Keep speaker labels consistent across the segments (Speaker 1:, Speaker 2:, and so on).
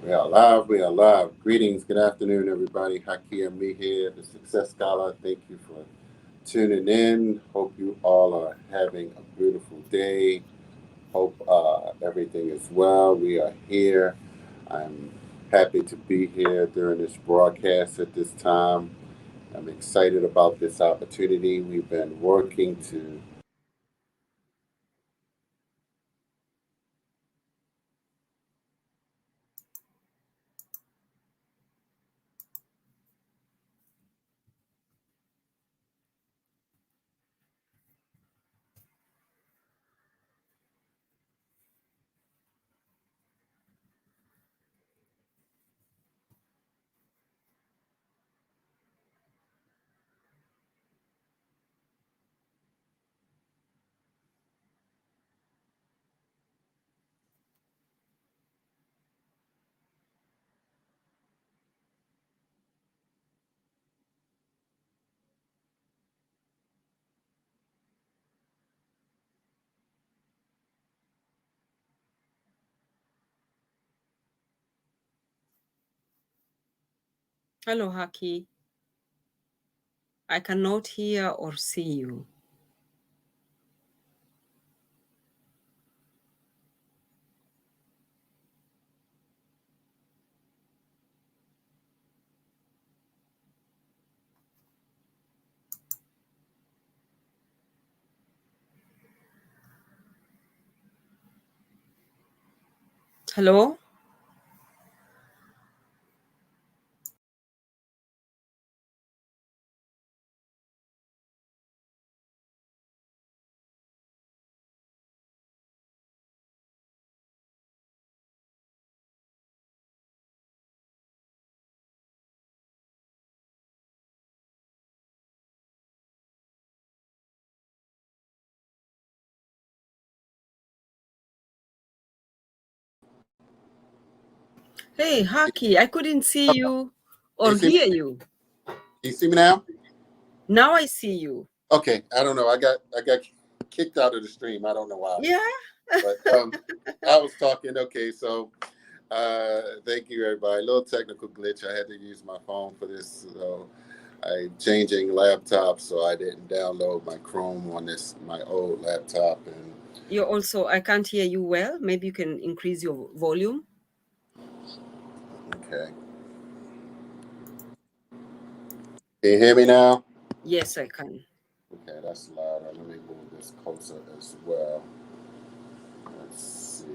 Speaker 1: We are live. We are live. Greetings. Good afternoon, everybody. Haki and me here, the Success Scholar. Thank you for tuning in. Hope you all are having a beautiful day. Hope everything is well. We are here. I'm happy to be here during this broadcast at this time. I'm excited about this opportunity. We've been working to.
Speaker 2: Hello, Haki. I cannot hear or see you. Hello? Hey, Haki, I couldn't see you or hear you.
Speaker 1: You see me now?
Speaker 2: Now I see you.
Speaker 1: Okay. I don't know. I got kicked out of the stream. I don't know why.
Speaker 2: Yeah?
Speaker 1: But I was talking. Okay, so thank you, everybody. A little technical glitch. I had to use my phone for this. So I changing laptop, so I didn't download my Chrome on my old laptop. And
Speaker 2: You also, I can't hear you well. Maybe you can increase your volume.
Speaker 1: okay, can you hear me now?
Speaker 2: Yes, I can.
Speaker 1: Okay, that's louder. Let me move this closer as well. Let's see.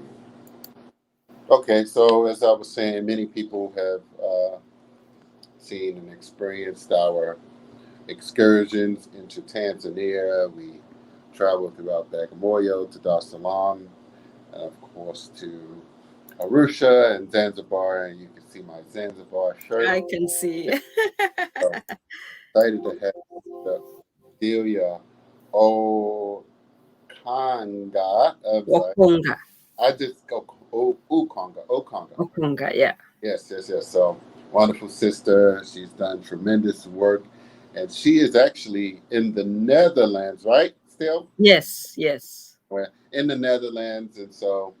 Speaker 1: Okay, so as I was saying, many people have seen and experienced our excursions into Tanzania. We traveled throughout Bagamoyo to Dar es Salaam, and of course to Arusha and Zanzibar. And you can see my Zanzibar shirt.
Speaker 2: I can see.
Speaker 1: So excited to have Odilia Okanga. I'm sorry.
Speaker 2: Okonga.
Speaker 1: I just go Ukonga. Okonga.
Speaker 2: Okonga, yeah.
Speaker 1: Yes. So wonderful sister. She's done tremendous work, and she is actually in the Netherlands, right? Still,
Speaker 2: Yes.
Speaker 1: well, in the Netherlands, and so.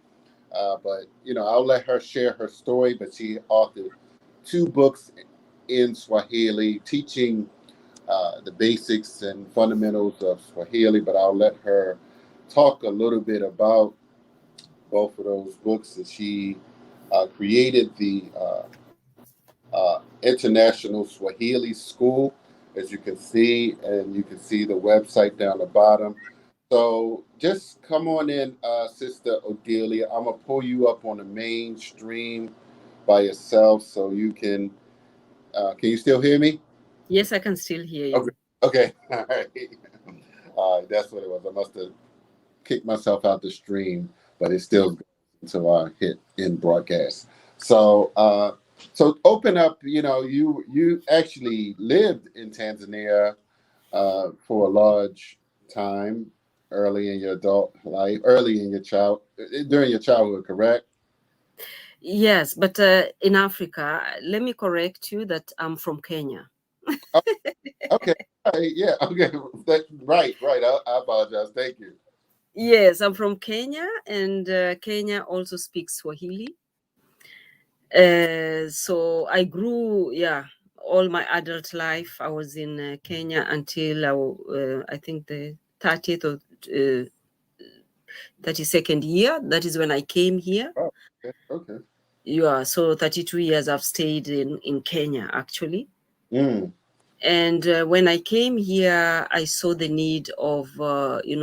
Speaker 1: But I'll let her share her story. But she authored two books in Swahili, teaching the basics and fundamentals of Swahili. But I'll let her talk a little bit about both of those books. And she created the International Swahili School, as you can see, and you can see the website down the bottom. So just come on in, Sister Odilia. I'm gonna pull you up on the mainstream by yourself, so you can. Can you still hear me?
Speaker 2: Yes, I can still hear
Speaker 1: Okay.
Speaker 2: you.
Speaker 1: Okay. All right. That's what it was. I must have kicked myself out the stream, but it still goes until I hit in broadcast. So, so open up. You actually lived in Tanzania for a large time early in your adult life, early in your during your childhood, correct?
Speaker 2: Yes, but in Africa, let me correct you that I'm from Kenya.
Speaker 1: Oh, okay. All right, yeah. Okay. Right. I apologize. Thank you.
Speaker 2: Yes, I'm from Kenya, and Kenya also speaks Swahili. So I grew, all my adult life. I was in Kenya until I think the 30th or 32nd year. That is when I came here.
Speaker 1: Oh, okay.
Speaker 2: Yeah, so 32 years I've stayed in Kenya, actually.
Speaker 1: Mm.
Speaker 2: And when I came here, I saw the need of,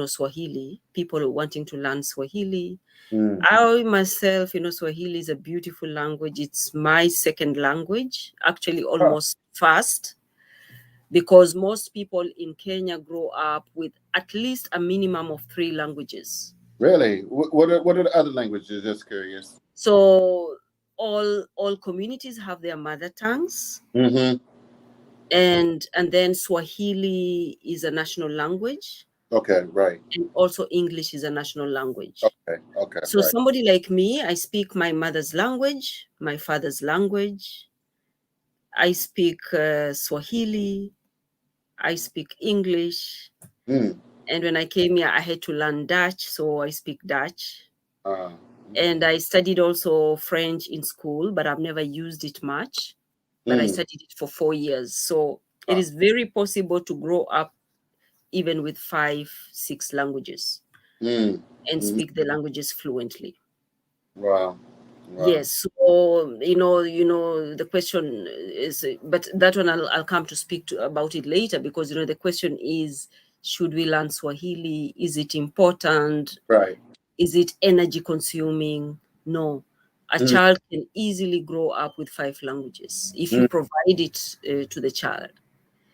Speaker 2: Swahili, people wanting to learn Swahili.
Speaker 1: Mm.
Speaker 2: I myself, Swahili is a beautiful language. It's my second language, actually
Speaker 1: Oh,
Speaker 2: almost first, because most people in Kenya grow up with at least a minimum of 3 languages.
Speaker 1: really? What are the other languages? Just curious.
Speaker 2: So all communities have their mother tongues,
Speaker 1: Mm-hmm.
Speaker 2: and then Swahili is a national language,
Speaker 1: Okay, right.
Speaker 2: and also English is a national language.
Speaker 1: Okay,
Speaker 2: So
Speaker 1: right.
Speaker 2: somebody like me, I speak my mother's language, my father's language. I speak Swahili. I speak English.
Speaker 1: Mm.
Speaker 2: And when I came here, I had to learn Dutch, so I speak Dutch.
Speaker 1: Uh,
Speaker 2: And I studied also French in school, but I've never used it much. But I
Speaker 1: mm.
Speaker 2: studied it for 4 years. So it
Speaker 1: Uh,
Speaker 2: is very possible to grow up even with 5, 6 languages
Speaker 1: mm.
Speaker 2: and
Speaker 1: Mm.
Speaker 2: speak the languages fluently.
Speaker 1: Wow. Wow.
Speaker 2: Yes, so the question is, but that one I'll come to speak to about it later, because the question is, should we learn Swahili? Is it important?
Speaker 1: Right.
Speaker 2: Is it energy consuming? No. A
Speaker 1: Mm.
Speaker 2: child can easily grow up with 5 languages if you
Speaker 1: Mm.
Speaker 2: provide it to the child.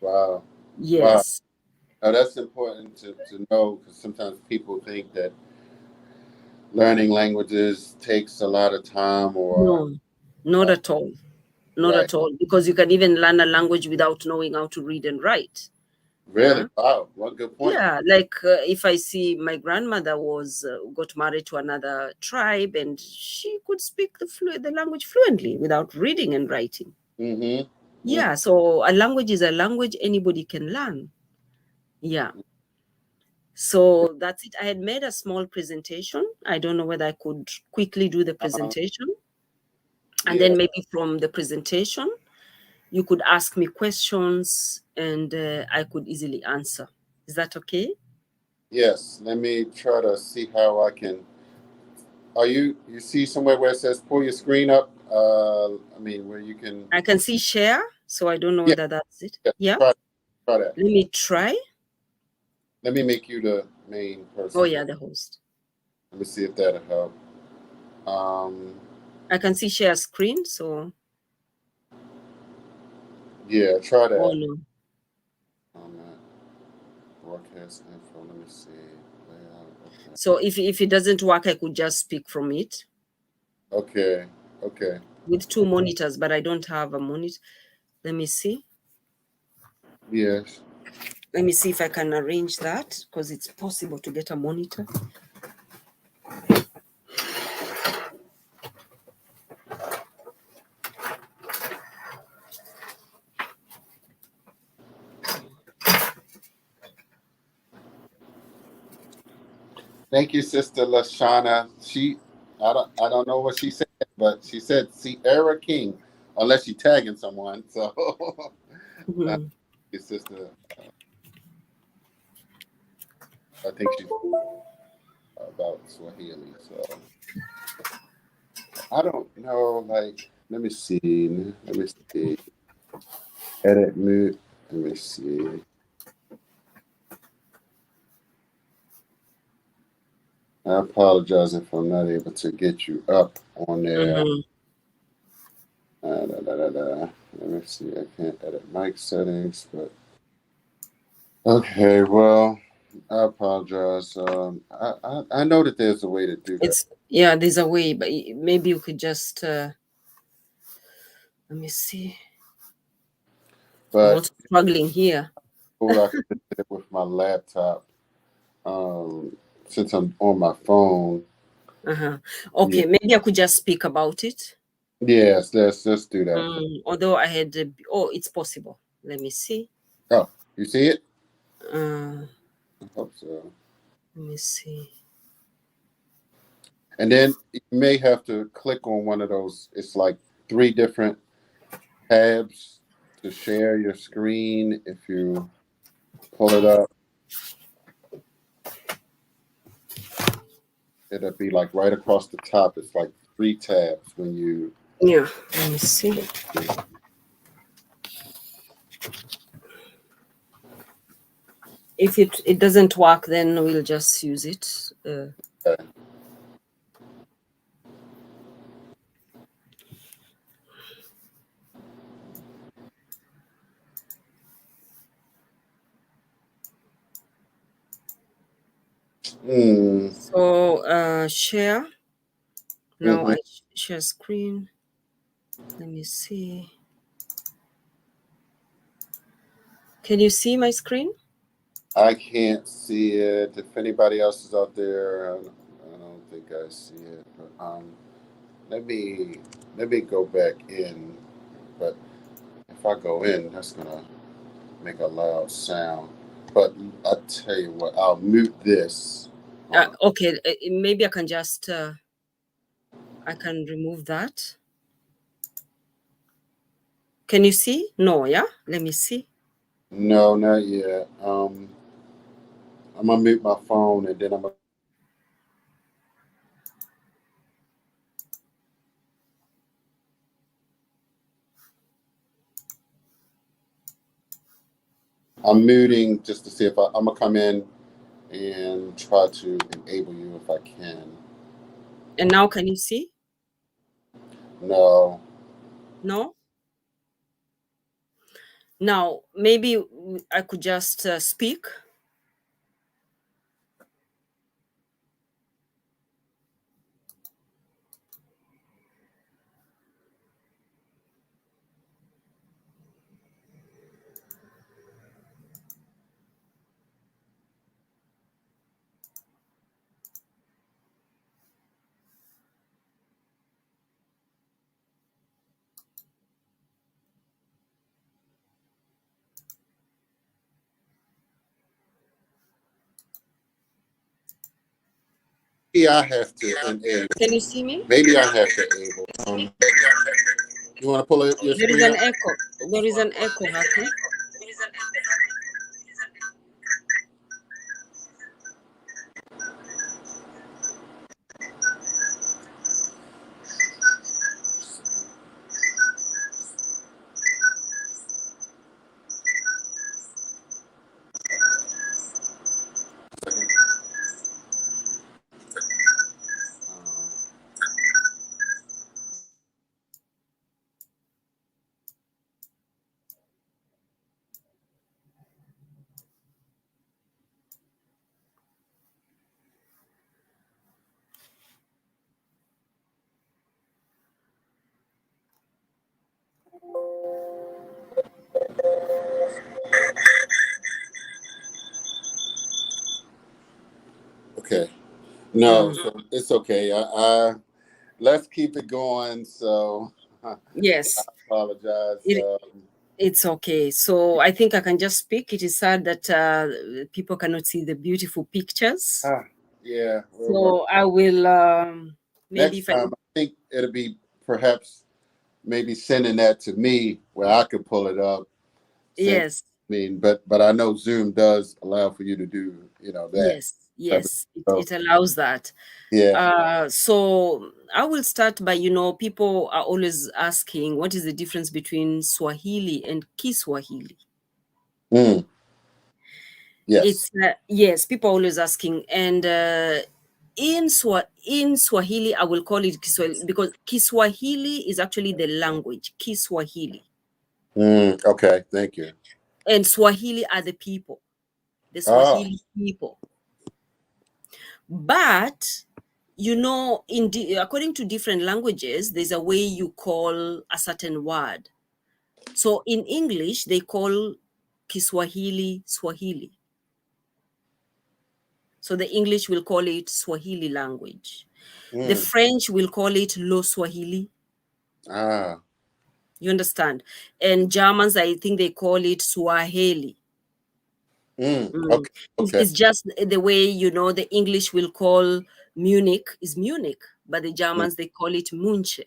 Speaker 1: Wow. Wow.
Speaker 2: Yes.
Speaker 1: Now that's important to know, because sometimes people think that learning languages takes a lot of time or
Speaker 2: No, not
Speaker 1: uh,
Speaker 2: at all. Not
Speaker 1: right.
Speaker 2: at all. Because you can even learn a language without knowing how to read and write.
Speaker 1: Really?
Speaker 2: Yeah.
Speaker 1: Wow. One good point.
Speaker 2: Yeah, like if I see my grandmother was got married to another tribe, and she could speak the language fluently without reading and writing.
Speaker 1: Mm-hmm.
Speaker 2: Yeah, so a language is a language anybody can learn. Yeah. So that's it. I had made a small presentation. I don't know whether I could quickly do the
Speaker 1: Uh,
Speaker 2: presentation, and
Speaker 1: yeah.
Speaker 2: then maybe from the presentation you could ask me questions, and I could easily answer. Is that okay?
Speaker 1: Yes. Let me try to see how I can. Are you see somewhere where it says pull your screen up? I mean where you can.
Speaker 2: I can see share, so I don't know
Speaker 1: Yeah.
Speaker 2: whether that's it.
Speaker 1: Yeah.
Speaker 2: Yeah,
Speaker 1: Try that.
Speaker 2: let me try.
Speaker 1: Let me make you the main
Speaker 2: Oh,
Speaker 1: person
Speaker 2: yeah,
Speaker 1: here.
Speaker 2: the host.
Speaker 1: Let me see if that'll help. Um.
Speaker 2: I can see share screen, so.
Speaker 1: Yeah. Try
Speaker 2: Oh,
Speaker 1: that.
Speaker 2: no.
Speaker 1: Broadcast info. Let me see. Layout. Okay.
Speaker 2: So if it doesn't work, I could just speak from it
Speaker 1: Okay. Okay.
Speaker 2: with 2 monitors, but I don't have a monitor. Let me see.
Speaker 1: Yes.
Speaker 2: Let me see if I can arrange that, because it's possible to get a monitor.
Speaker 1: Thank you, Sister Lashana. I don't know what she said, but she said Sierra King, unless she tagging someone. So,
Speaker 2: Mhm.
Speaker 1: Sister, I think she's about Swahili. So I don't know. Like, let me see. Let me see. Edit mute. Let me see. I apologize if I'm not able to get you up on there.
Speaker 2: Mhm.
Speaker 1: Let me see. I can't edit mic settings, but okay. Well, I apologize. I know that there's a way to do that,
Speaker 2: There's a way, but maybe you could just let me see. I'm
Speaker 1: but
Speaker 2: also struggling here.
Speaker 1: I could do it with my laptop. Um, since I'm on my phone.
Speaker 2: Uh-huh.
Speaker 1: Yeah.
Speaker 2: Okay, maybe I could just speak about it.
Speaker 1: Yes. Let's do that.
Speaker 2: Although I had, it's possible. Let me see.
Speaker 1: Oh, you see it?
Speaker 2: Uh,
Speaker 1: I hope so.
Speaker 2: Let me see.
Speaker 1: And then you may have to click on one of those. It's like 3 different tabs to share your screen. If you pull it up, it'll be like right across the top. It's like 3 tabs when you.
Speaker 2: Yeah, let me see. If it doesn't work, then we'll just use it.
Speaker 1: Okay.
Speaker 2: So share. Now
Speaker 1: Mhm.
Speaker 2: I share screen. Let me see. Can you see my screen?
Speaker 1: I can't see it. If anybody else is out there, I don't think I see it. But let me go back in. But if I go in, that's gonna make a loud sound. But I tell you what, I'll mute this.
Speaker 2: Okay, maybe I can just I can remove that. Can you see? No, yeah. Let me see.
Speaker 1: No, not yet. I'm gonna mute my phone and then I'm muting just to see if I'm gonna come in and try to enable you if I can.
Speaker 2: And now can you see?
Speaker 1: No.
Speaker 2: No? Now, maybe I could just speak.
Speaker 1: Maybe I have to enable.
Speaker 2: Can you see me?
Speaker 1: Maybe I have to enable. You want to pull up your
Speaker 2: There is
Speaker 1: screen?
Speaker 2: an echo. There is an echo happening.
Speaker 1: Okay. No, so it's okay. Let's keep it going. So I
Speaker 2: Yes,
Speaker 1: apologize.
Speaker 2: it's okay. So I think I can just speak. It is sad that people cannot see the beautiful pictures.
Speaker 1: Yeah.
Speaker 2: So I will maybe
Speaker 1: Next
Speaker 2: if I
Speaker 1: time, I think it'll be perhaps maybe sending that to me where I could pull it up. Since,
Speaker 2: yes.
Speaker 1: I mean, but I know Zoom does allow for you to do, that.
Speaker 2: Yes,
Speaker 1: So,
Speaker 2: it allows that.
Speaker 1: yeah.
Speaker 2: So I will start by, people are always asking what is the difference between Swahili and Kiswahili.
Speaker 1: Mm, yes.
Speaker 2: It's yes, people are always asking, and in Swahili, I will call it Kiswahili because Kiswahili is actually the language, Kiswahili,
Speaker 1: Okay. Thank you.
Speaker 2: and Swahili are the people, the
Speaker 1: Oh.
Speaker 2: Swahili people. But according to different languages, there's a way you call a certain word. So in English, they call Kiswahili Swahili. So the English will call it Swahili language. The French will call it Lo Swahili.
Speaker 1: Ah.
Speaker 2: You understand? And Germans, I think they call it Swahili.
Speaker 1: Okay. Okay.
Speaker 2: It's just the way, the English will call Munich is Munich, but the Germans, they call it Munche.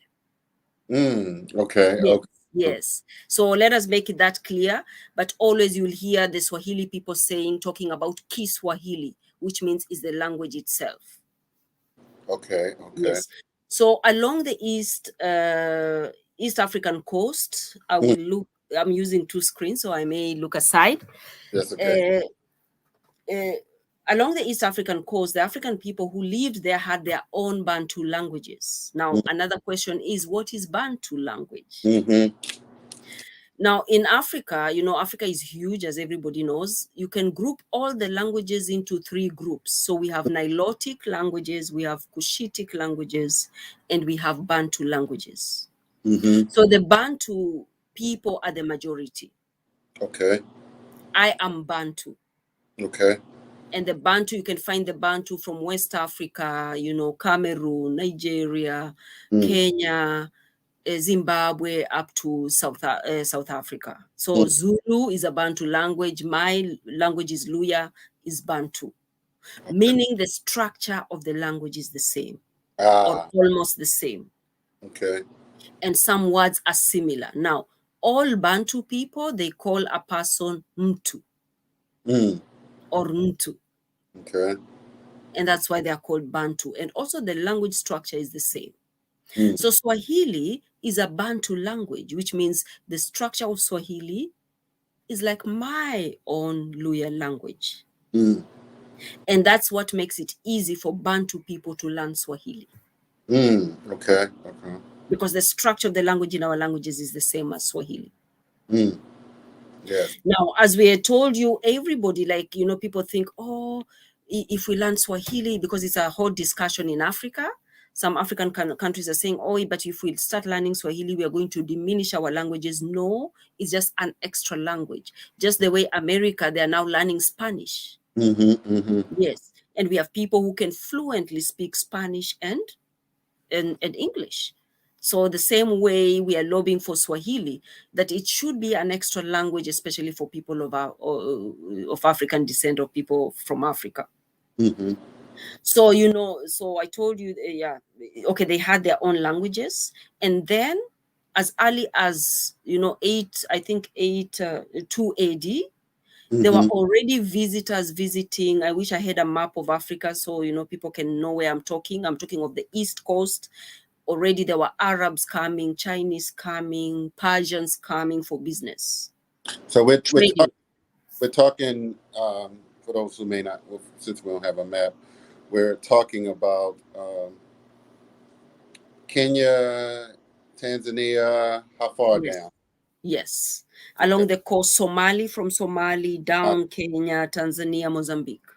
Speaker 1: Okay.
Speaker 2: Yes,
Speaker 1: Okay.
Speaker 2: yes. So let us make it that clear. But always you'll hear the Swahili people talking about Kiswahili, which means is the language itself.
Speaker 1: Okay. Okay.
Speaker 2: Yes. So along the East African coast, I will look. I'm using two screens, so I may look aside.
Speaker 1: That's okay.
Speaker 2: Uh, Along the East African coast, the African people who lived there had their own Bantu languages. Now, another question is, what is Bantu language?
Speaker 1: Mm-hmm.
Speaker 2: Now, in Africa, Africa is huge, as everybody knows. You can group all the languages into three groups. So we have Nilotic languages, we have Cushitic languages, and we have Bantu languages.
Speaker 1: Mm-hmm.
Speaker 2: So the Bantu people are the majority.
Speaker 1: Okay.
Speaker 2: I am Bantu.
Speaker 1: Okay.
Speaker 2: And the Bantu, you can find the Bantu from West Africa, Cameroon, Nigeria, Kenya, Zimbabwe, up to South Africa. So Zulu is a Bantu language. My language is Luya, is Bantu, meaning the structure of the language is the same or
Speaker 1: Ah.
Speaker 2: almost the same.
Speaker 1: Okay.
Speaker 2: And some words are similar. Now, all Bantu people, they call a person Mtu or Mtu.
Speaker 1: Okay.
Speaker 2: And that's why they are called Bantu. And also the language structure is the same. So Swahili is a Bantu language, which means the structure of Swahili is like my own Luya language. And that's what makes it easy for Bantu people to learn Swahili.
Speaker 1: Okay. Okay.
Speaker 2: Because the structure of the language in our languages is the same as Swahili.
Speaker 1: Yes.
Speaker 2: Now, as we had told you, everybody, people think, oh, if we learn Swahili, because it's a hot discussion in Africa, some African countries are saying, oh, but if we start learning Swahili, we are going to diminish our languages. No, it's just an extra language. Just the way America, they are now learning Spanish. Yes. And we have people who can fluently speak Spanish and English. So the same way we are lobbying for Swahili, that it should be an extra language, especially for people of African descent or people from Africa. So, so I told you, okay, they had their own languages. And then as early as, 2 AD, there were already visitors visiting. I wish I had a map of Africa so, people can know where I'm talking. I'm talking of the East Coast. Already there were Arabs coming, Chinese coming, Persians coming for business.
Speaker 1: So we're
Speaker 2: Trading.
Speaker 1: talking for those who may not, since we don't have a map, we're talking about Kenya, Tanzania. How far down?
Speaker 2: Yes. Along the coast, from Somali down Kenya, Tanzania, Mozambique.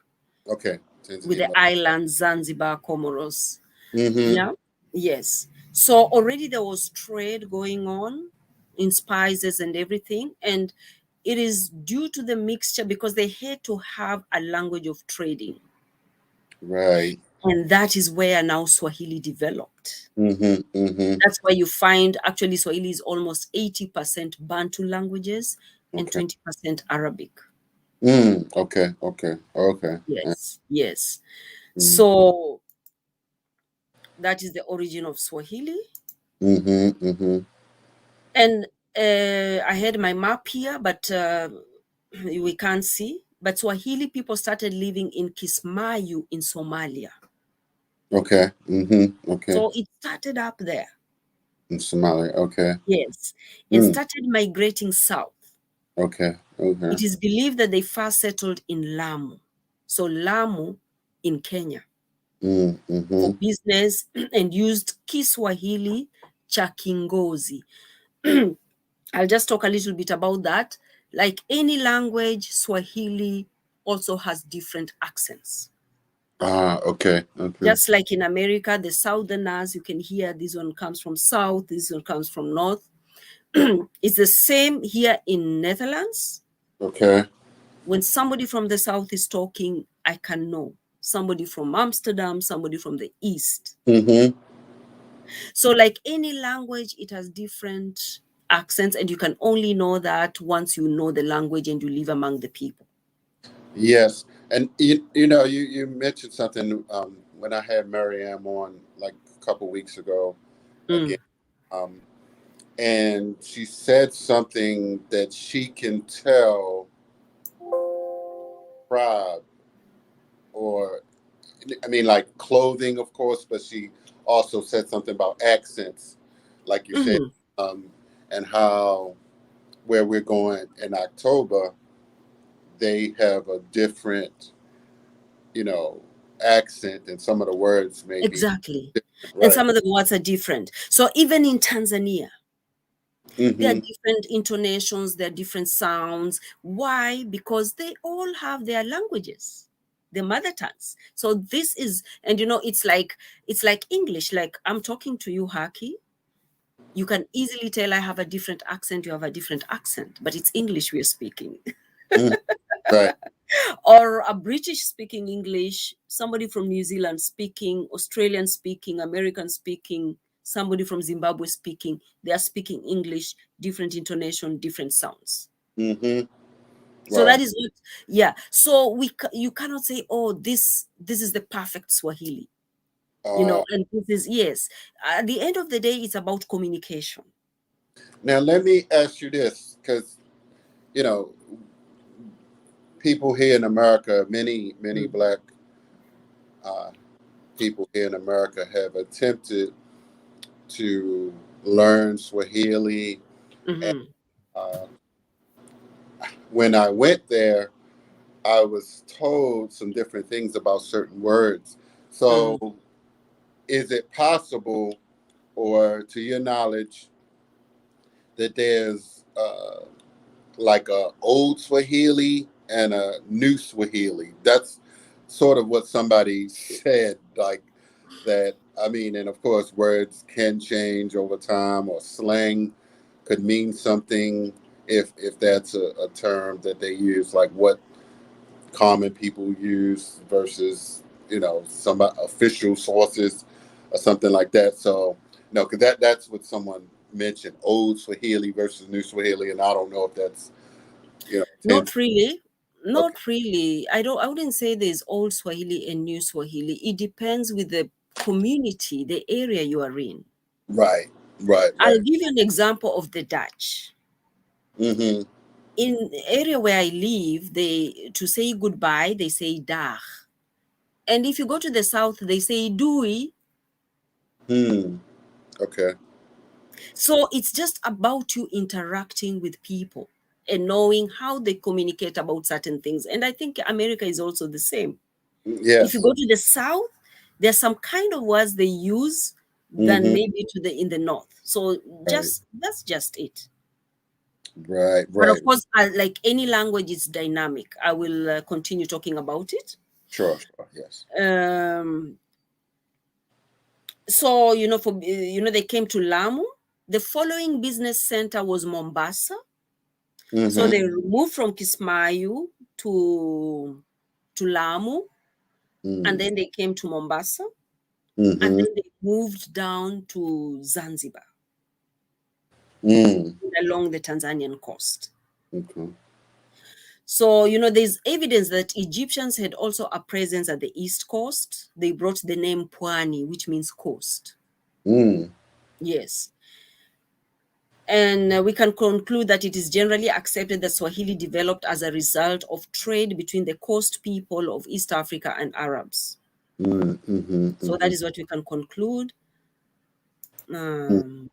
Speaker 1: Okay. Tanzania,
Speaker 2: with the islands, Zanzibar, Comoros.
Speaker 1: Mm-hmm.
Speaker 2: Yeah. Yes. So already there was trade going on in spices and everything. And it is due to the mixture because they had to have a language of trading.
Speaker 1: Right.
Speaker 2: And that is where now Swahili developed.
Speaker 1: Mm-hmm. Mm-hmm.
Speaker 2: That's why you find actually Swahili is almost 80% Bantu languages and 20% Arabic.
Speaker 1: Okay. Okay. Okay.
Speaker 2: Yes. Yes. So that is the origin of Swahili.
Speaker 1: Mm-hmm. Mm-hmm.
Speaker 2: And I had my map here, but we can't see. But Swahili people started living in Kismayu in Somalia.
Speaker 1: Okay. Mm-hmm. Okay.
Speaker 2: So it started up there.
Speaker 1: In Somalia. Okay.
Speaker 2: Yes. And started migrating south.
Speaker 1: Okay. Okay.
Speaker 2: It is believed that they first settled in Lamu. So Lamu in Kenya. For business and used Kiswahili cha Kingozi. I'll just talk a little bit about that. Like any language, Swahili also has different accents.
Speaker 1: Okay. Okay.
Speaker 2: Just like in America, the Southerners, you can hear this one comes from South, this one comes from North. It's the same here in Netherlands.
Speaker 1: Okay.
Speaker 2: When somebody from the South is talking, I can know. Somebody from Amsterdam, somebody from the East. So like any language, it has different accents, and you can only know that once you know the language and you live among the people.
Speaker 1: Yes. And you mentioned something when I had Marianne on like a couple weeks ago. Again, and she said something that she can tell tribe, or I mean, like clothing, of course, but she also said something about accents, like you said, and how where we're going in October, they have a different, accent, and some of the words may be
Speaker 2: Exactly.
Speaker 1: different,
Speaker 2: And
Speaker 1: right?
Speaker 2: some of the words are different. So even in Tanzania, there are
Speaker 1: Mm-hmm.
Speaker 2: different intonations, there are different sounds. Why? Because they all have their languages, their mother tongues. So this is, and it's like English. Like I'm talking to you, Haki. You can easily tell I have a different accent, you have a different accent, but it's English we're speaking.
Speaker 1: Mm-hmm. Right.
Speaker 2: Or a British speaking English, somebody from New Zealand speaking, Australian speaking, American speaking, somebody from Zimbabwe speaking, they are speaking English, different intonation, different sounds.
Speaker 1: Mm-hmm.
Speaker 2: So
Speaker 1: Wow.
Speaker 2: that is what, yeah. So you cannot say, oh, this is the perfect Swahili,
Speaker 1: Uh,
Speaker 2: and this is, yes. At the end of the day, it's about communication.
Speaker 1: Now let me ask you this, because you know, people here in America, many
Speaker 2: Mm.
Speaker 1: black uh, people here in America have attempted to learn Swahili. And
Speaker 2: Mm-hmm.
Speaker 1: uh, when I went there, I was told some different things about certain words.
Speaker 2: Mm.
Speaker 1: So, is it possible, or to your knowledge, that there's like a old Swahili and a new Swahili? That's sort of what somebody said, like that. I mean, and of course, words can change over time, or slang could mean something if that's a term that they use, like what common people use versus some official sources or something like that. So no, because that's what someone mentioned: old Swahili versus new Swahili, and I don't know if that's
Speaker 2: Not really.
Speaker 1: okay,
Speaker 2: Not really. I wouldn't say there's old Swahili and new Swahili. It depends with the community, the area you are in.
Speaker 1: right, right,
Speaker 2: I'll
Speaker 1: right.
Speaker 2: give you an example of the Dutch.
Speaker 1: Mm-hmm.
Speaker 2: In the area where I live, they to say goodbye, they say dag. And if you go to the south, they say doei.
Speaker 1: Hmm. Okay.
Speaker 2: So it's just about you interacting with people and knowing how they communicate about certain things. And I think America is also the same. If you
Speaker 1: Yes.
Speaker 2: go to the south, there's some kind of words they use than
Speaker 1: Mm-hmm.
Speaker 2: maybe in the north. So
Speaker 1: Right.
Speaker 2: just that's just it.
Speaker 1: Right.
Speaker 2: But of
Speaker 1: Right.
Speaker 2: course, like any language, it's dynamic. I will continue talking about it.
Speaker 1: Sure. Sure. Yes.
Speaker 2: Um, so they came to Lamu. The following business center was Mombasa. So
Speaker 1: Mm-hmm.
Speaker 2: they moved from Kismayu to Lamu, and then they came to Mombasa, and
Speaker 1: Mm-hmm.
Speaker 2: then they moved down to Zanzibar
Speaker 1: Mm.
Speaker 2: along the Tanzanian coast.
Speaker 1: Okay.
Speaker 2: So, there's evidence that Egyptians had also a presence at the east coast. They brought the name Pwani, which means coast.
Speaker 1: Mm.
Speaker 2: Yes. And we can conclude that it is generally accepted that Swahili developed as a result of trade between the coast people of East Africa and Arabs.
Speaker 1: Mm. Mm-hmm.
Speaker 2: So that
Speaker 1: Mm-hmm.
Speaker 2: is what we can conclude.
Speaker 1: Mm.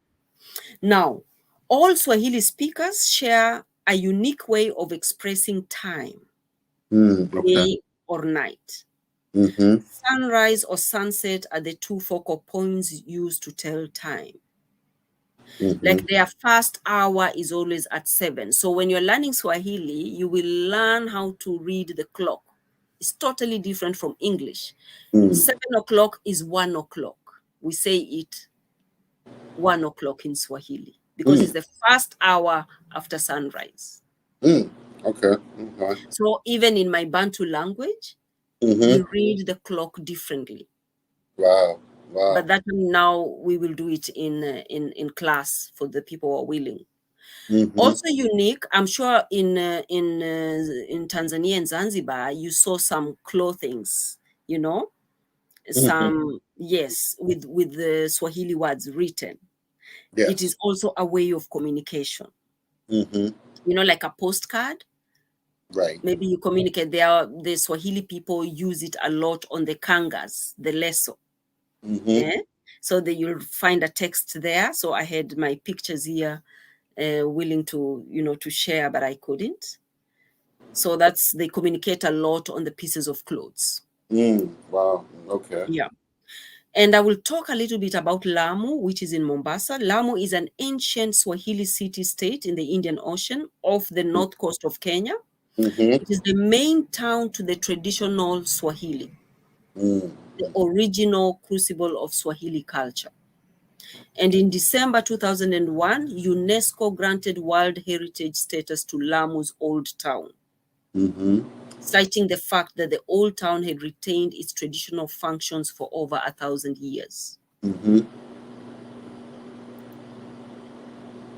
Speaker 2: Now, all Swahili speakers share a unique way of expressing time,
Speaker 1: Mm. Okay.
Speaker 2: day or night.
Speaker 1: Mm-hmm.
Speaker 2: Sunrise or sunset are the two focal points used to tell time.
Speaker 1: Mm-hmm.
Speaker 2: Like their first hour is always at 7. So when you're learning Swahili, you will learn how to read the clock. It's totally different from English.
Speaker 1: Mm.
Speaker 2: 7 o'clock is 1 o'clock. We say it 1 o'clock in Swahili because
Speaker 1: Mm.
Speaker 2: it's the first hour after sunrise.
Speaker 1: Mm. Okay. Okay.
Speaker 2: So even in my Bantu language, we
Speaker 1: Mm-hmm.
Speaker 2: read the clock differently.
Speaker 1: Wow. Wow.
Speaker 2: But that now we will do it in class for the people who are willing.
Speaker 1: Mm-hmm.
Speaker 2: Also unique, I'm sure in Tanzania and Zanzibar, you saw some clothings, you know,
Speaker 1: Mm-hmm.
Speaker 2: some, yes, with the Swahili words written.
Speaker 1: Yes.
Speaker 2: It is also a way of communication.
Speaker 1: Mm-hmm.
Speaker 2: You know, like a postcard.
Speaker 1: Right.
Speaker 2: Maybe you communicate. The Swahili people use it a lot on the kangas, the leso.
Speaker 1: Mm-hmm.
Speaker 2: So that you'll find a text there. So I had my pictures here, willing to, to share, but I couldn't. So they communicate a lot on the pieces of clothes.
Speaker 1: Wow. Okay.
Speaker 2: Yeah. And I will talk a little bit about Lamu, which is in Mombasa. Lamu is an ancient Swahili city-state in the Indian Ocean off the north coast of Kenya.
Speaker 1: Mm-hmm.
Speaker 2: It is the main town to the traditional Swahili, the original crucible of Swahili culture. And in December 2001, UNESCO granted World Heritage status to Lamu's Old Town, citing the fact that the Old Town had retained its traditional functions for over 1,000 years.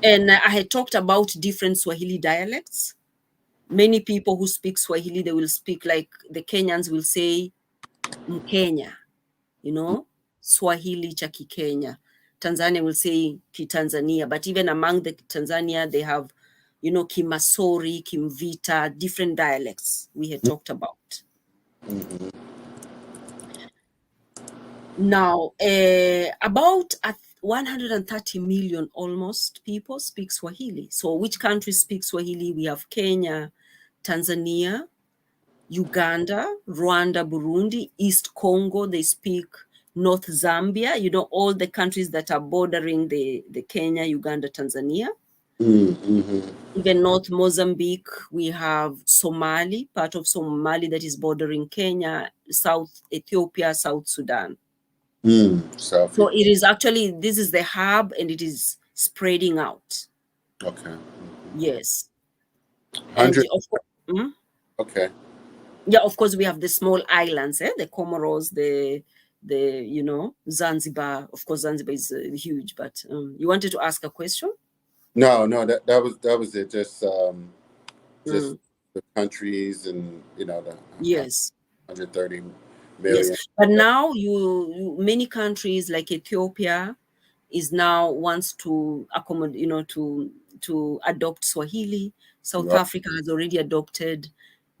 Speaker 2: And I had talked about different Swahili dialects. Many people who speak Swahili, they will speak like the Kenyans will say Mkenya, Swahili cha Kikenya. Tanzania will say Kitanzania, but even among the Tanzania, they have, Kimasori, Kimvita, different dialects we had talked about. Now, about 130 million almost people speak Swahili. So which countries speak Swahili? We have Kenya, Tanzania, Uganda, Rwanda, Burundi, East Congo, they speak North Zambia, all the countries that are bordering the Kenya, Uganda, Tanzania. Even North Mozambique, we have Somali, part of Somali that is bordering Kenya, South Ethiopia, South Sudan. So it is actually, this is the hub and it is spreading out.
Speaker 1: Okay.
Speaker 2: Yes.
Speaker 1: 100.
Speaker 2: And of course,
Speaker 1: Okay.
Speaker 2: yeah, of course, we have the small islands, the Comoros, the Zanzibar. Of course, Zanzibar is huge, but you wanted to ask a question?
Speaker 1: No, that was it. Just the countries and the
Speaker 2: yes
Speaker 1: 130 million.
Speaker 2: Yes, but now many countries like Ethiopia is now wants to accommodate, to adopt Swahili. South Africa has already adopted.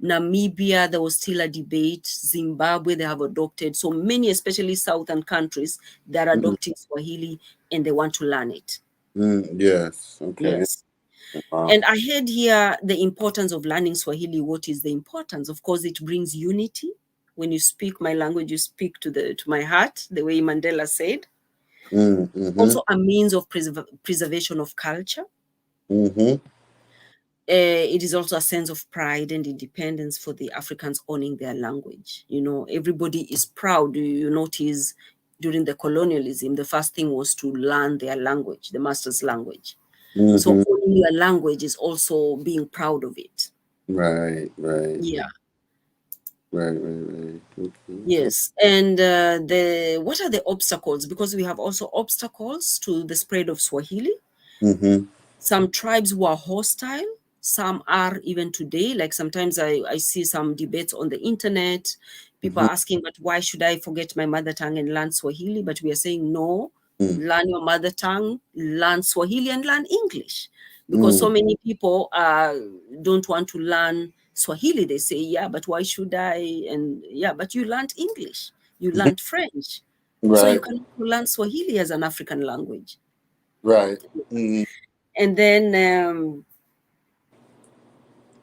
Speaker 2: Namibia, there was still a debate. Zimbabwe, they have adopted. So many, especially southern countries, they're adopting Swahili and they want to learn it.
Speaker 1: Yes. Okay.
Speaker 2: Yes.
Speaker 1: Wow.
Speaker 2: And I heard here the importance of learning Swahili. What is the importance? Of course, it brings unity. When you speak my language, you speak to my heart, the way Mandela said. Also a means of preservation of culture. It is also a sense of pride and independence for the Africans owning their language. Everybody is proud. You notice during the colonialism, the first thing was to learn their language, the master's language. So owning your language is also being proud of it.
Speaker 1: Right.
Speaker 2: Yeah.
Speaker 1: Right. Okay.
Speaker 2: Yes. And what are the obstacles? Because we have also obstacles to the spread of Swahili. Some tribes were hostile. Some are even today. Like sometimes I see some debates on the internet. People are asking, but why should I forget my mother tongue and learn Swahili? But we are saying, no, learn your mother tongue, learn Swahili and learn English. Because so many people don't want to learn Swahili. They say, yeah, but why should I? And yeah, but you learned English. You learned French.
Speaker 1: Right.
Speaker 2: So you can learn Swahili as an African language.
Speaker 1: Right.
Speaker 2: And then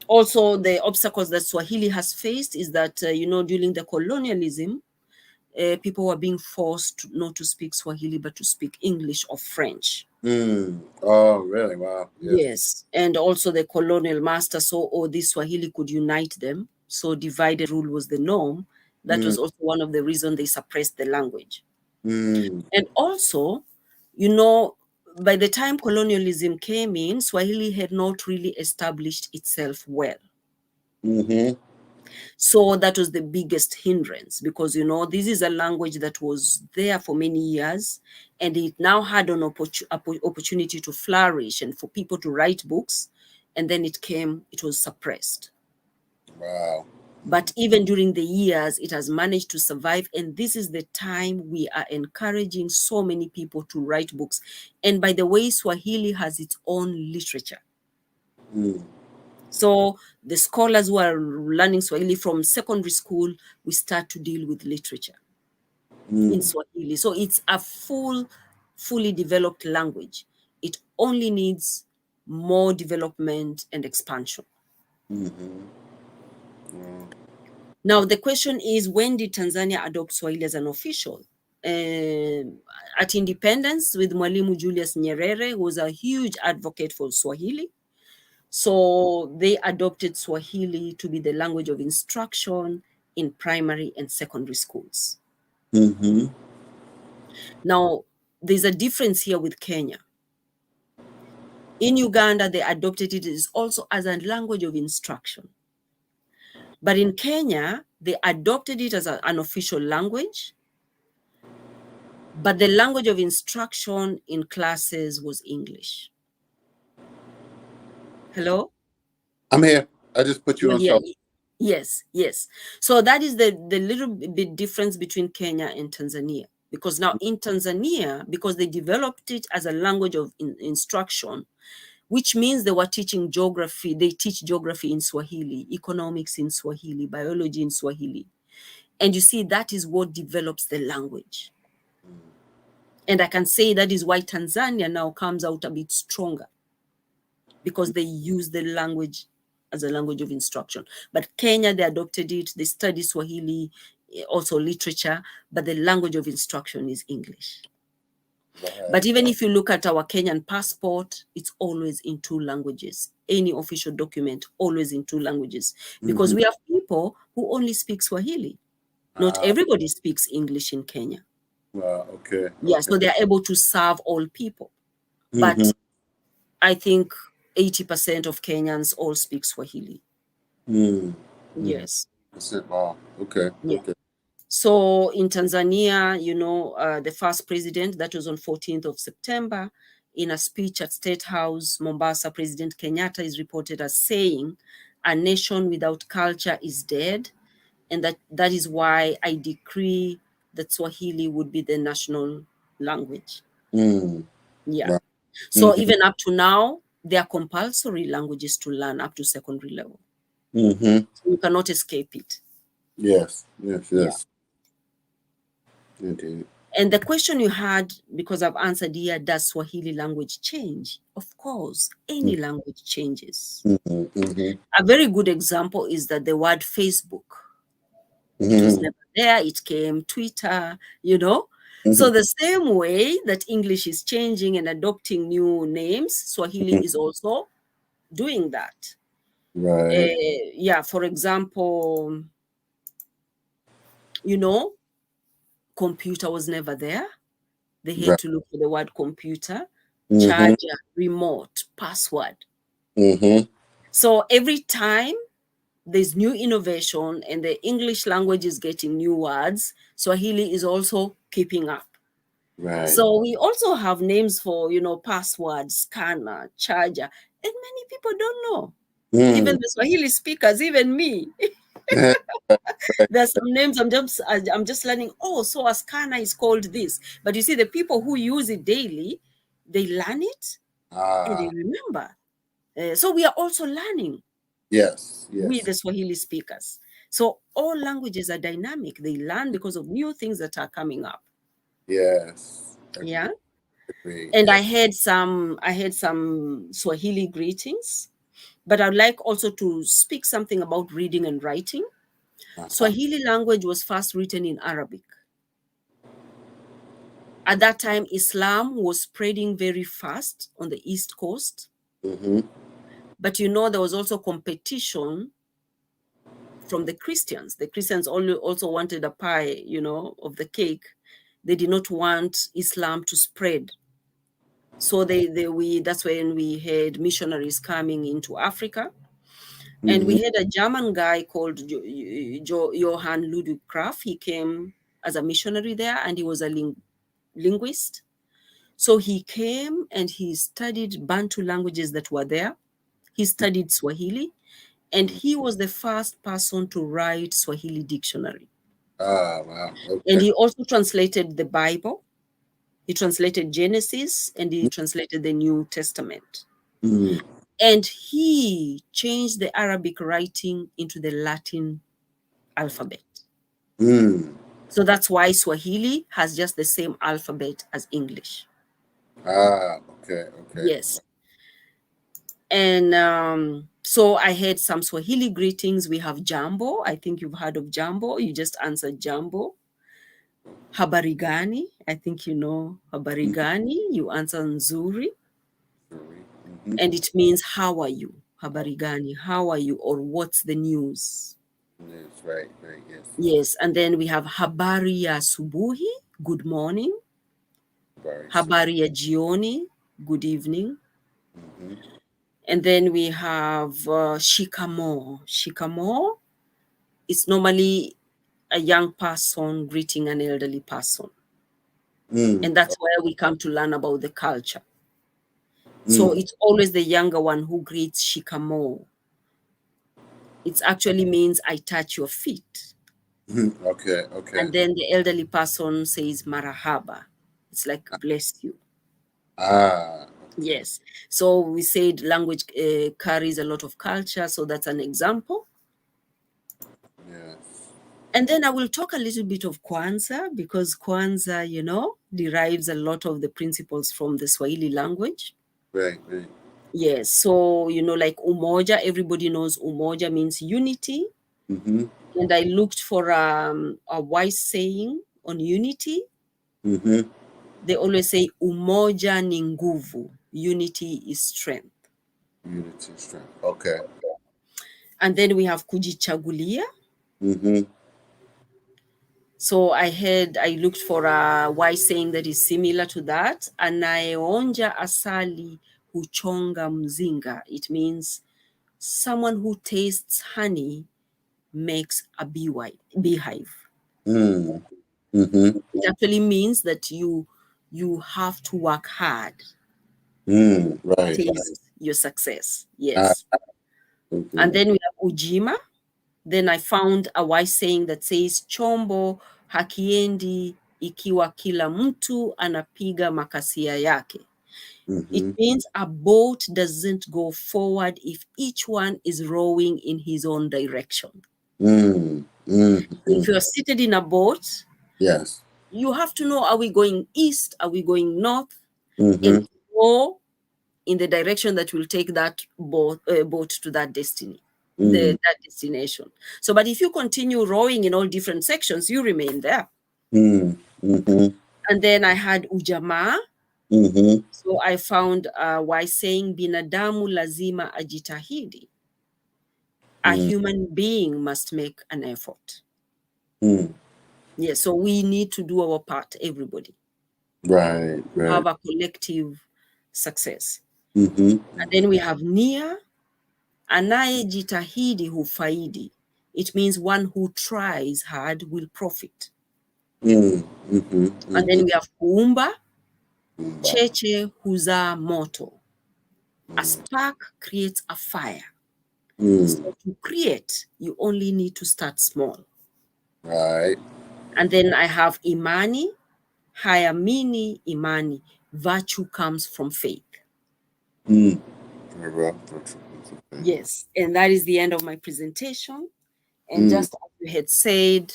Speaker 2: also the obstacles that Swahili has faced is that, during the colonialism, people were being forced not to speak Swahili, but to speak English or French.
Speaker 1: Oh, really? Wow.
Speaker 2: Yes. And also the colonial master saw, this Swahili could unite them. So divided rule was the norm. That was also one of the reasons they suppressed the language. And also, by the time colonialism came in, Swahili had not really established itself well. So that was the biggest hindrance because, this is a language that was there for many years and it now had an opportunity to flourish and for people to write books. And then it was suppressed.
Speaker 1: Wow.
Speaker 2: But even during the years, it has managed to survive. And this is the time we are encouraging so many people to write books. And by the way, Swahili has its own literature.
Speaker 1: Mm.
Speaker 2: So the scholars who are learning Swahili from secondary school, we start to deal with literature in Swahili. So it's a fully developed language. It only needs more development and expansion.
Speaker 1: Mm-hmm.
Speaker 2: Now, the question is, when did Tanzania adopt Swahili as an official? At independence with Mwalimu Julius Nyerere, who was a huge advocate for Swahili. So they adopted Swahili to be the language of instruction in primary and secondary schools.
Speaker 1: Mm-hmm.
Speaker 2: Now, there's a difference here with Kenya. In Uganda, they adopted it also as a language of instruction. But in Kenya, they adopted it as an official language. But the language of instruction in classes was English. Hello?
Speaker 1: I'm here. I just put you on
Speaker 2: Yeah.
Speaker 1: so.
Speaker 2: Yes. So that is the little bit difference between Kenya and Tanzania. Because now in Tanzania, because they developed it as a language of instruction, which means they were teaching geography. They teach geography in Swahili, economics in Swahili, biology in Swahili. And you see, that is what develops the language. And I can say that is why Tanzania now comes out a bit stronger, because they use the language as a language of instruction. But Kenya, they adopted it. They study Swahili, also literature, but the language of instruction is English.
Speaker 1: Right.
Speaker 2: But even if you look at our Kenyan passport, it's always in 2 languages. Any official document, always in 2 languages. Because we have people who only speak Swahili. Not everybody speaks English in Kenya.
Speaker 1: Okay.
Speaker 2: Yeah, so they're able to serve all people. But I think 80% of Kenyans all speak Swahili. Yes.
Speaker 1: Wow. Okay.
Speaker 2: Yeah.
Speaker 1: Okay.
Speaker 2: So in Tanzania, the first president, that was on 14th of September, in a speech at State House, Mombasa, President Kenyatta is reported as saying, "A nation without culture is dead, and that is why I decree that Swahili would be the national language." Yeah.
Speaker 1: Right.
Speaker 2: So even up to now, they are compulsory languages to learn up to secondary level. So you cannot escape it.
Speaker 1: Yes.
Speaker 2: Yeah.
Speaker 1: Indeed.
Speaker 2: And the question you had, because I've answered here, does Swahili language change? Of course, any language changes. A very good example is that the word Facebook, it was never there, it came Twitter, So the same way that English is changing and adopting new names, Swahili is also doing that.
Speaker 1: Right.
Speaker 2: For example, computer was never there. They had to look for the word computer, charger, remote, password. So every time there's new innovation and the English language is getting new words, Swahili is also keeping up.
Speaker 1: Right.
Speaker 2: So we also have names for, password, scanner, charger, and many people don't know. Even the Swahili speakers, even me. There's some names I'm just learning. Oh, so a scanner is called this. But you see, the people who use it daily, they learn it and they remember. So we are also learning.
Speaker 1: Yes.
Speaker 2: With the Swahili speakers. So all languages are dynamic. They learn because of new things that are coming up.
Speaker 1: Yes.
Speaker 2: Yeah.
Speaker 1: Agreed.
Speaker 2: And I had some Swahili greetings, but I'd like also to speak something about reading and writing. Swahili language was first written in Arabic. At that time, Islam was spreading very fast on the East Coast. But there was also competition from the Christians. The Christians also wanted a pie, of the cake. They did not want Islam to spread. So that's when we had missionaries coming into Africa. And we had a German guy called Johann Ludwig Graf. He came as a missionary there, and he was a linguist. So he came and he studied Bantu languages that were there. He studied Swahili, And he was the first person to write Swahili dictionary.
Speaker 1: Ah, wow. Okay.
Speaker 2: And he also translated the Bible. He translated Genesis and he translated the New Testament.
Speaker 1: Mm.
Speaker 2: And he changed the Arabic writing into the Latin alphabet.
Speaker 1: Mm.
Speaker 2: So that's why Swahili has just the same alphabet as English.
Speaker 1: Ah, okay, okay.
Speaker 2: Yes. And so I had some Swahili greetings. We have Jambo. I think you've heard of Jambo. You just answered Jambo. Habari gani. I think you know Habari gani. You answer Nzuri.
Speaker 1: Mm-hmm.
Speaker 2: And it means how are you? Habari gani. How are you? Or what's the news?
Speaker 1: Yes, right, yes.
Speaker 2: Yes. And then we have Habari ya Subuhi. Good morning. Habari ya Jioni. Good evening.
Speaker 1: Mm-hmm.
Speaker 2: And then we have Shikamo. Shikamo is normally a young person greeting an elderly person.
Speaker 1: Mm.
Speaker 2: And that's where we come to learn about the culture. So it's always the younger one who greets Shikamo. It actually means I touch your feet.
Speaker 1: Okay, okay.
Speaker 2: And then the elderly person says Marahaba. It's like bless you.
Speaker 1: Ah.
Speaker 2: Yes. So we said language carries a lot of culture. So that's an example.
Speaker 1: Yes.
Speaker 2: And then I will talk a little bit of Kwanzaa because Kwanzaa, derives a lot of the principles from the Swahili language.
Speaker 1: Right.
Speaker 2: Yes. So, like umoja, everybody knows umoja means unity.
Speaker 1: Mm-hmm.
Speaker 2: And I looked for a wise saying on unity.
Speaker 1: Mm-hmm.
Speaker 2: They always say umoja ni nguvu. Unity is strength.
Speaker 1: Unity, strength. Okay.
Speaker 2: And then we have kujichagulia.
Speaker 1: Mm-hmm.
Speaker 2: So I looked for a wise saying that is similar to that. Anayeonja asali huchonga mzinga. It means someone who tastes honey makes a beehive.
Speaker 1: Mm. Mm-hmm.
Speaker 2: It actually means that you have to work hard.
Speaker 1: Right.
Speaker 2: Taste your success. Yes.
Speaker 1: Mm-hmm.
Speaker 2: And then we have ujima. Then I found a wise saying that says chombo hakiendi ikiwa kila mtu anapiga makasia yake.
Speaker 1: Mm-hmm.
Speaker 2: It means a boat doesn't go forward if each one is rowing in his own direction. If you're seated in a boat,
Speaker 1: yes,
Speaker 2: you have to know, are we going east? Are we going north?
Speaker 1: Mm-hmm.
Speaker 2: And go in the direction that will take that boat to that destiny. That destination. So, but if you continue rowing in all different sections, you remain there.
Speaker 1: Mm-hmm.
Speaker 2: And then I had ujamaa.
Speaker 1: Mm-hmm.
Speaker 2: So I found why saying binadamu lazima ajitahidi. A human being must make an effort. Yeah, so we need to do our part, everybody.
Speaker 1: Right.
Speaker 2: Have a collective success.
Speaker 1: Mm-hmm.
Speaker 2: And then we have nia. Anayejitahidi hufaidi. It means one who tries hard will profit.
Speaker 1: Mm-hmm.
Speaker 2: And then we have kuumba. Cheche huzaa moto. A spark creates a fire. So to create, you only need to start small.
Speaker 1: Right.
Speaker 2: And then I have imani. Hayamini imani. Virtue comes from faith. Yes, and that is the end of my presentation. And just as you had said,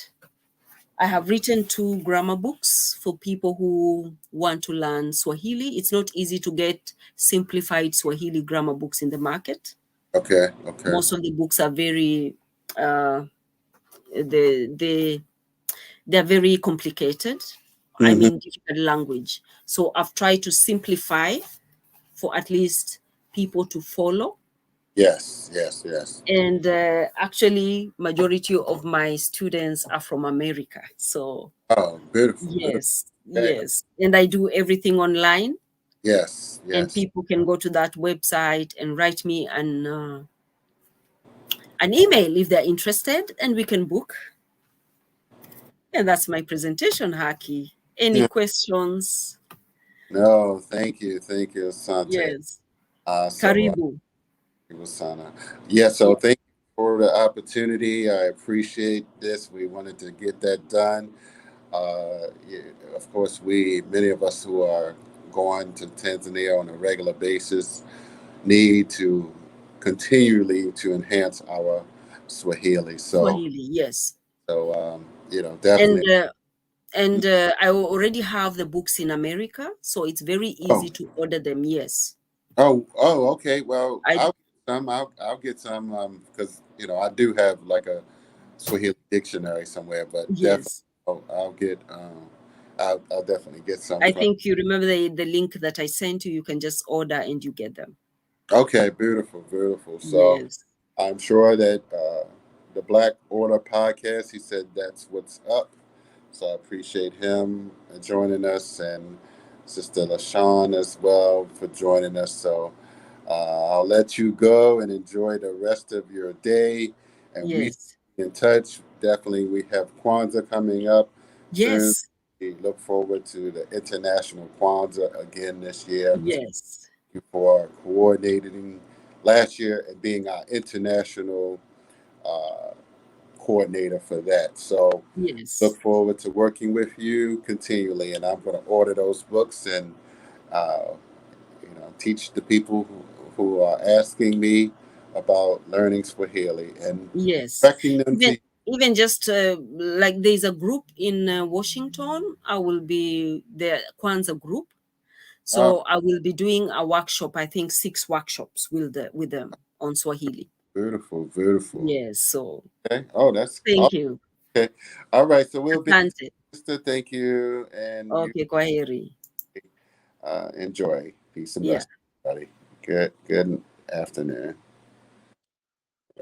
Speaker 2: I have written 2 grammar books for people who want to learn Swahili. It's not easy to get simplified Swahili grammar books in the market.
Speaker 1: Okay.
Speaker 2: Most of the books are very, they're very complicated. I mean, difficult language. So I've tried to simplify for at least people to follow.
Speaker 1: Yes.
Speaker 2: And actually, majority of my students are from America. So,
Speaker 1: beautiful.
Speaker 2: yes,
Speaker 1: Okay.
Speaker 2: yes. And I do everything online.
Speaker 1: Yes.
Speaker 2: And people can go to that website and write me an email if they're interested, and we can book. And that's my presentation, Haki. Any questions?
Speaker 1: No, thank you, Asante.
Speaker 2: Yes.
Speaker 1: So,
Speaker 2: Karibu.
Speaker 1: yeah, so thank you for the opportunity. I appreciate this. We wanted to get that done. Yeah, of course, many of us who are going to Tanzania on a regular basis need to continually to enhance our Swahili.
Speaker 2: Swahili, yes.
Speaker 1: Definitely.
Speaker 2: And I already have the books in America, so it's very
Speaker 1: Oh,
Speaker 2: easy to order them. Yes.
Speaker 1: okay. Well,
Speaker 2: I
Speaker 1: I'll get some because I do have like a Swahili dictionary somewhere, but definitely
Speaker 2: yes.
Speaker 1: I'll get I'll definitely get some
Speaker 2: I
Speaker 1: from.
Speaker 2: think you remember the link that I sent you. You can just order and you get them.
Speaker 1: Okay, beautiful, beautiful. So
Speaker 2: Yes.
Speaker 1: I'm sure that the Black Order podcast, he said that's what's up. So I appreciate him joining us and Sister LaShawn as well for joining us. So I'll let you go and enjoy the rest of your day. And we
Speaker 2: Yes.
Speaker 1: in touch. Definitely, we have Kwanzaa coming up soon.
Speaker 2: Yes.
Speaker 1: We look forward to the International Kwanzaa again this year.
Speaker 2: Yes.
Speaker 1: You for coordinating last year and being our international uh, coordinator for that. So
Speaker 2: Yes.
Speaker 1: look forward to working with you continually, and I'm going to order those books and uh, teach the people who are asking me about learning Swahili and
Speaker 2: Yes.
Speaker 1: directing them
Speaker 2: Even
Speaker 1: to.
Speaker 2: even just like there's a group in Washington. I will be the Kwanzaa group.
Speaker 1: Oh,
Speaker 2: So I will be doing a workshop, I think 6 workshops with them on Swahili.
Speaker 1: beautiful, beautiful.
Speaker 2: Yes, so
Speaker 1: Okay. Oh, that's
Speaker 2: thank you.
Speaker 1: okay. All right. So we'll be,
Speaker 2: Asante.
Speaker 1: sister. Thank you, and you
Speaker 2: Okay, kwaheri.
Speaker 1: enjoy. Peace and
Speaker 2: Yeah.
Speaker 1: blessings, everybody. Good afternoon.